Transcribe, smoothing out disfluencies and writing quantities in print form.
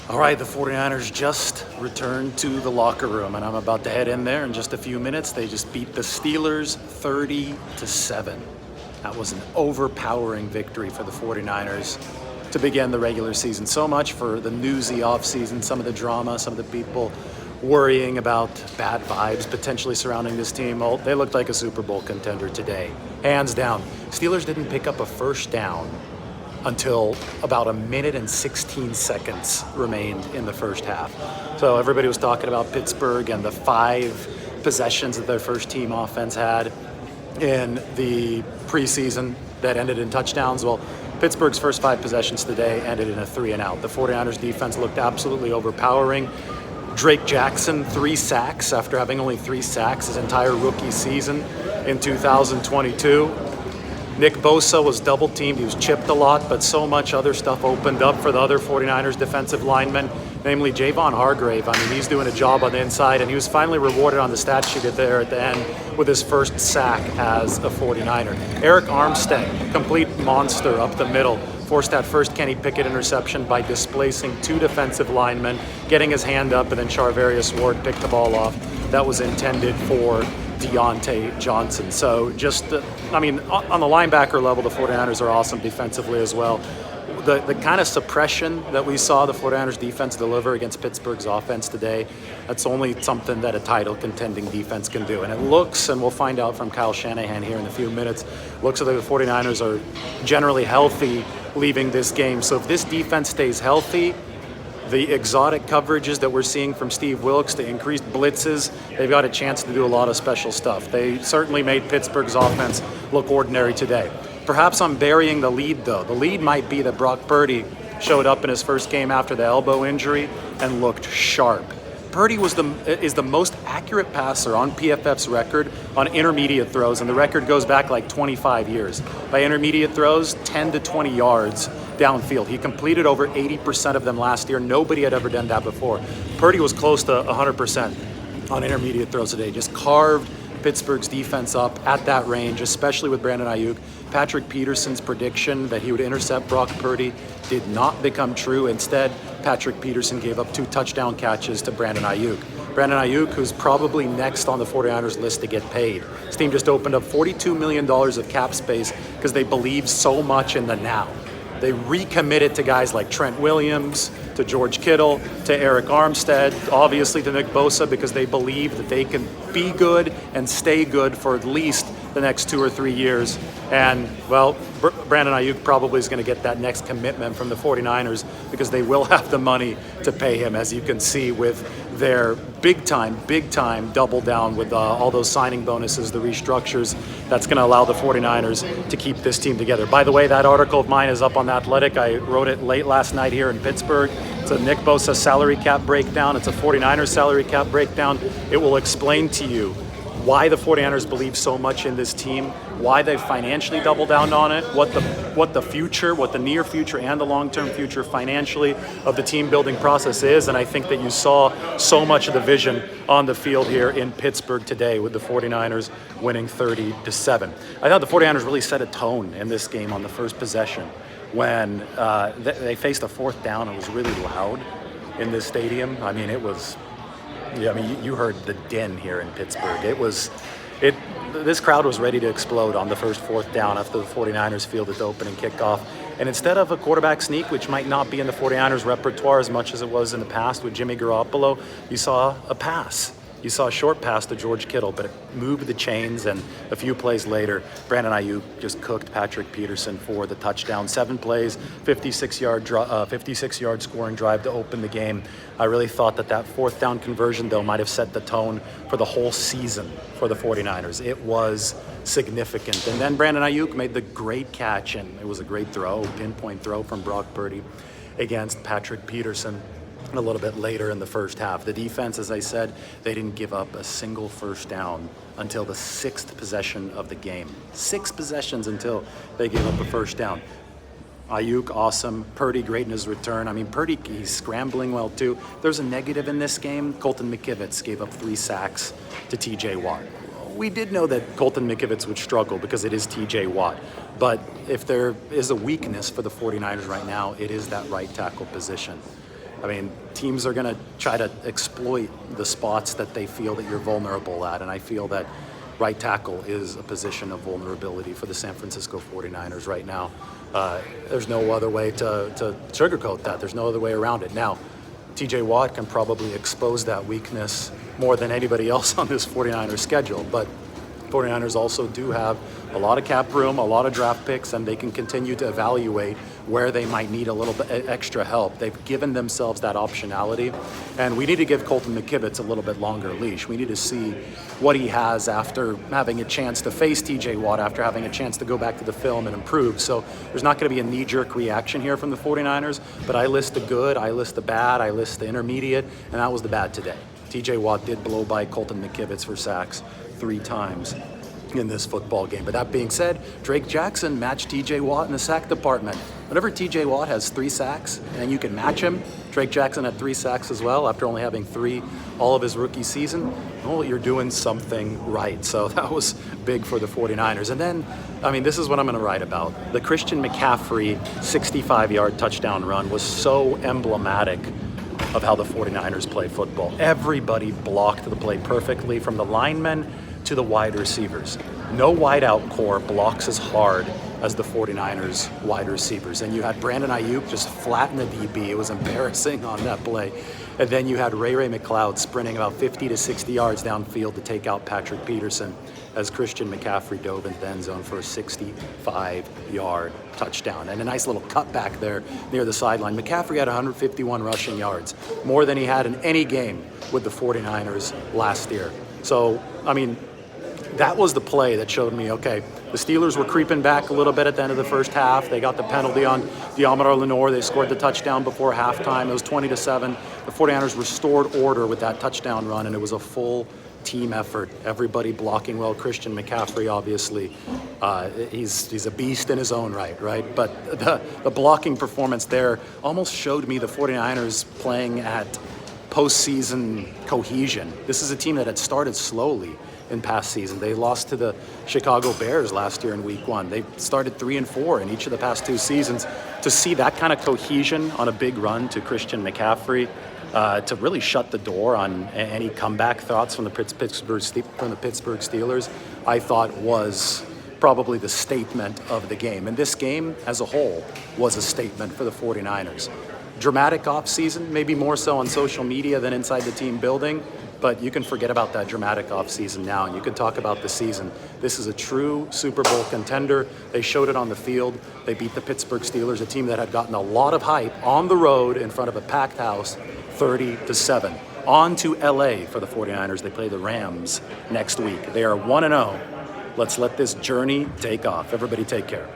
All right, the 49ers just returned to the locker room, and I'm about to head in there in just a few minutes. They just beat the Steelers 30-7. That was an overpowering victory for the 49ers to begin the regular season. So much for the newsy offseason, some of the drama, some of the people worrying about bad vibes potentially surrounding this team. Well, they looked like a Super Bowl contender today, hands down. Steelers didn't pick up a first down until about a minute and 16 seconds remained in the first half. So everybody was talking about Pittsburgh and the 5 possessions that their first team offense had in the preseason that ended in touchdowns. Well, Pittsburgh's first 5 possessions today ended in a 3-and-out. The 49ers defense looked absolutely overpowering. Drake Jackson, 3 sacks after having only 3 sacks his entire rookie season in 2022. Nick Bosa was double-teamed. He was chipped a lot, but so much other stuff opened up for the other 49ers defensive linemen, namely Javon Hargrave. I mean, he's doing a job on the inside, and he was finally rewarded on the stat sheet there at the end with his first sack as a 49er. Eric Armstead, complete monster up the middle, forced that first Kenny Pickett interception by displacing 2 defensive linemen, getting his hand up, and then Charvarius Ward picked the ball off. That was intended for Deontay Johnson. So just, on the linebacker level, the 49ers are awesome defensively as well. The kind of suppression that we saw the 49ers defense deliver against Pittsburgh's offense today, that's only something that a title contending defense can do. And it looks, and we'll find out from Kyle Shanahan here in a few minutes, looks like the 49ers are generally healthy leaving this game. So if this defense stays healthy, the exotic coverages that we're seeing from Steve Wilks, the increased blitzes, they've got a chance to do a lot of special stuff. They certainly made Pittsburgh's offense look ordinary today. Perhaps I'm burying the lead, though. The lead might be that Brock Purdy showed up in his first game after the elbow injury and looked sharp. Purdy is the most accurate passer on PFF's record on intermediate throws, and the record goes back like 25 years. By intermediate throws, 10 to 20 yards downfield. He completed over 80% of them last year. Nobody had ever done that before. Purdy was close to 100% on intermediate throws today. Just carved Pittsburgh's defense up at that range, especially with Brandon Ayuk. Patrick Peterson's prediction that he would intercept Brock Purdy did not become true. Instead, Patrick Peterson gave up 2 touchdown catches to Brandon Ayuk. Brandon Ayuk, who's probably next on the 49ers list to get paid. His team just opened up $42 million of cap space because they believe so much in the now. They recommitted to guys like Trent Williams, to George Kittle, to Eric Armstead, obviously to Nick Bosa, because they believe that they can be good and stay good for at least the next 2 or 3 years. And, well, Brandon Ayuk probably is going to get that next commitment from the 49ers because they will have the money to pay him, as you can see with their big time double down with all those signing bonuses, the restructures. That's going to allow the 49ers to keep this team together. By the way, that article of mine is up on The Athletic. I wrote it late last night here in Pittsburgh. It's a Nick Bosa salary cap breakdown. It's a 49ers salary cap breakdown. It will explain to you why the 49ers believe so much in this team, why they financially double down on it, what the future, what the near future and the long-term future financially of the team building process is. And I think that you saw so much of the vision on the field here in Pittsburgh today with the 49ers winning 30-7. I thought the 49ers really set a tone in this game on the first possession when they faced a 4th down and it was really loud in this stadium. I mean, it was... Yeah, I mean, you heard the din here in Pittsburgh. This crowd was ready to explode on the first 4th down after the 49ers fielded the opening kickoff. And instead of a quarterback sneak, which might not be in the 49ers repertoire as much as it was in the past with Jimmy Garoppolo, you saw a pass. You saw a short pass to George Kittle, but it moved the chains, and a few plays later, Brandon Ayuk just cooked Patrick Peterson for the touchdown. 7 plays, 56-yard scoring drive to open the game. I really thought that 4th down conversion, though, might have set the tone for the whole season for the 49ers. It was significant. And then Brandon Ayuk made the great catch, and it was a great throw, pinpoint throw from Brock Purdy against Patrick Peterson a little bit later in the first half. The defense, as I said, they didn't give up a single first down until the 6th possession of the game. 6 possessions until they gave up a first down. Ayuk, awesome. Purdy, great in his return. I mean, Purdy, he's scrambling well, too. There's a negative in this game. Colton McKivitz gave up 3 sacks to T.J. Watt. We did know that Colton McKivitz would struggle because it is T.J. Watt. But if there is a weakness for the 49ers right now, it is that right tackle position. I mean, teams are going to try to exploit the spots that they feel that you're vulnerable at, and I feel that right tackle is a position of vulnerability for the San Francisco 49ers right now. There's no other way to sugarcoat that. There's no other way around it. Now, TJ Watt can probably expose that weakness more than anybody else on this 49ers schedule, but 49ers also do have a lot of cap room, a lot of draft picks, and they can continue to evaluate where they might need a little bit extra help. They've given themselves that optionality, and we need to give Colton McKivitz a little bit longer leash. We need to see what he has after having a chance to face TJ Watt, after having a chance to go back to the film and improve. So there's not going to be a knee-jerk reaction here from the 49ers, but I list the good, I list the bad, I list the intermediate, and that was the bad today. TJ Watt did blow by Colton McKivitz for sacks 3 times in this football game. But that being said, Drake Jackson matched TJ Watt in the sack department. Whenever TJ Watt has 3 sacks and you can match him, Drake Jackson had 3 sacks as well after only having 3 all of his rookie season. Well, you're doing something right. So that was big for the 49ers. And then, I mean, this is what I'm going to write about. The Christian McCaffrey 65-yard touchdown run was so emblematic of how the 49ers play football. Everybody blocked the play perfectly, from the linemen to the wide receivers. No wideout core blocks as hard as the 49ers wide receivers. And you had Brandon Ayuk just flatten the DB. It was embarrassing on that play. And then you had Ray McLeod sprinting about 50 to 60 yards downfield to take out Patrick Peterson as Christian McCaffrey dove into the end zone for a 65-yard touchdown. And a nice little cutback there near the sideline. McCaffrey had 151 rushing yards, more than he had in any game with the 49ers last year. So, I mean, that was the play that showed me, okay, the Steelers were creeping back a little bit at the end of the first half. They got the penalty on Diamador Lenore. They scored the touchdown before halftime. It was 20-7. The 49ers restored order with that touchdown run, and it was a full team effort. Everybody blocking well. Christian McCaffrey, obviously, he's a beast in his own right? But the blocking performance there almost showed me the 49ers playing at postseason cohesion. This is a team that had started slowly in past season. They lost to the Chicago Bears last year in week 1. They started 3-4 in each of the past 2 seasons. To see that kind of cohesion on a big run to Christian McCaffrey, to really shut the door on any comeback thoughts from the Pittsburgh Steelers, I thought was probably the statement of the game. And this game as a whole was a statement for the 49ers. Dramatic offseason, maybe more so on social media than inside the team building, but you can forget about that dramatic offseason now, and you can talk about the season. This is a true Super Bowl contender. They showed it on the field. They beat the Pittsburgh Steelers, a team that had gotten a lot of hype on the road in front of a packed house, 30-7. On to LA for the 49ers. They play the Rams next week. They are 1-0. Let's let this journey take off. Everybody take care.